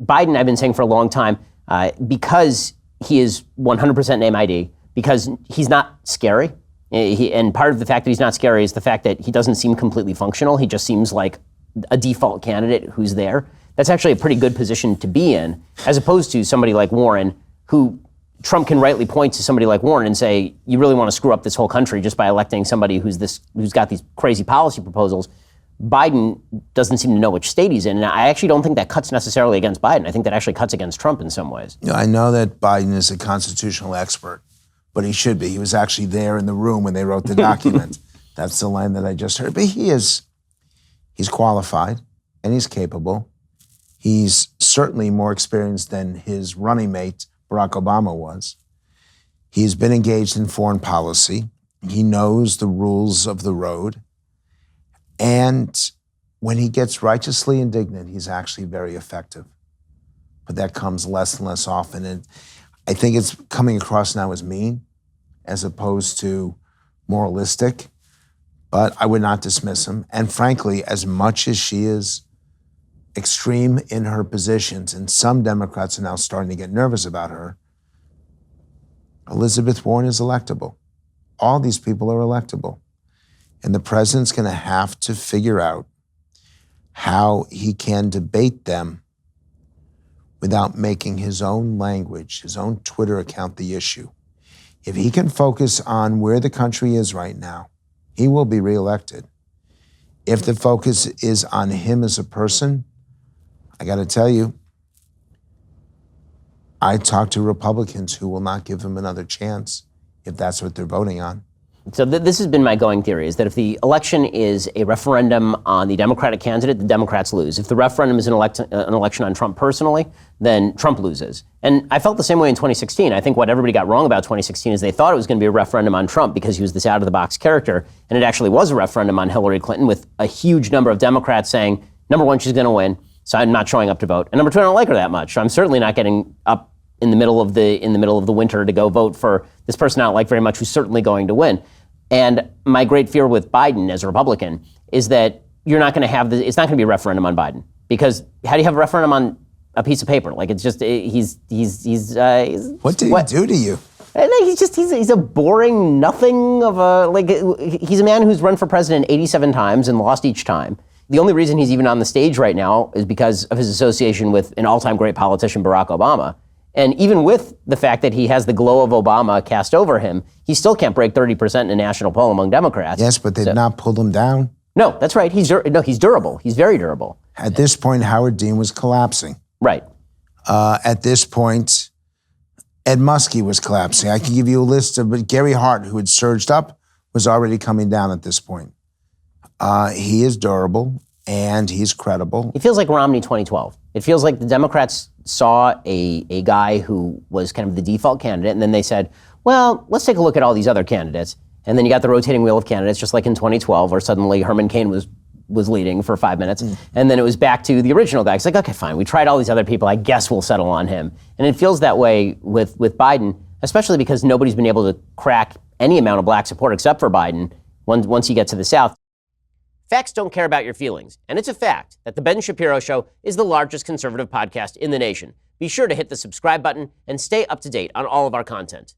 Biden, I've been saying for a long time, because he is 100% name ID, because he's not scary. And part of the fact that he's not scary is the fact that he doesn't seem completely functional. He just seems like a default candidate who's there. That's actually a pretty good position to be in, as opposed to somebody like Warren, who Trump can rightly point to somebody like Warren and say, you really want to screw up this whole country just by electing somebody who's got these crazy policy proposals. Biden doesn't seem to know which state he's in. And I actually don't think that cuts necessarily against Biden. I think that actually cuts against Trump in some ways. I know that Biden is a constitutional expert, but he should be. He was actually there in the room when they wrote the document. That's the line that I just heard. But he's qualified and he's capable. He's certainly more experienced than his running mate, Barack Obama, was. He's been engaged in foreign policy. He knows the rules of the road. And when he gets righteously indignant, he's actually very effective. But that comes less and less often. And I think it's coming across now as mean as opposed to moralistic. But I would not dismiss him. And frankly, as much as she is extreme in her positions, and some Democrats are now starting to get nervous about her, Elizabeth Warren is electable. All these people are electable. And the president's going to have to figure out how he can debate them without making his own language, his own Twitter account the issue. If he can focus on where the country is right now, he will be reelected. If the focus is on him as a person, I got to tell you, I talk to Republicans who will not give him another chance if that's what they're voting on. So this has been my going theory, is that if the election is a referendum on the Democratic candidate, the Democrats lose. If the referendum is an election on Trump personally, then Trump loses. And I felt the same way in 2016. I think what everybody got wrong about 2016 is they thought it was going to be a referendum on Trump because he was this out-of-the-box character, and it actually was a referendum on Hillary Clinton, with a huge number of Democrats saying, number one, she's going to win, so I'm not showing up to vote. And number two, I don't like her that much, so I'm certainly not getting up in the middle of the winter to go vote for this person I don't like very much, who's certainly going to win. And my great fear with Biden as a Republican is that you're not going to have it's not going to be a referendum on Biden, because how do you have a referendum on a piece of paper? Like, it's just he's what did he do to you? He's a boring nothing of a, he's a man who's run for president 87 times and lost each time. The only reason he's even on the stage right now is because of his association with an all-time great politician, Barack Obama. And even with the fact that he has the glow of Obama cast over him, he still can't break 30% in a national poll among Democrats. Yes, but they've not pulled him down. No, that's right. He's durable. He's very durable. At this point, Howard Dean was collapsing. Right. At this point, Ed Muskie was collapsing. I can give you a list of, but Gary Hart, who had surged up, was already coming down at this point. He is durable and he's credible. It feels like Romney 2012. It feels like the Democrats saw a guy who was kind of the default candidate, and then they said, well, let's take a look at all these other candidates. And then you got the rotating wheel of candidates, just like in 2012, where suddenly Herman Cain was leading for 5 minutes. And then it was back to the original guy. It's like, okay, fine, we tried all these other people, I guess we'll settle on him. And it feels that way with Biden, especially because nobody's been able to crack any amount of black support except for Biden once you get to the South. Facts don't care about your feelings, and it's a fact that The Ben Shapiro Show is the largest conservative podcast in the nation. Be sure to hit the subscribe button and stay up to date on all of our content.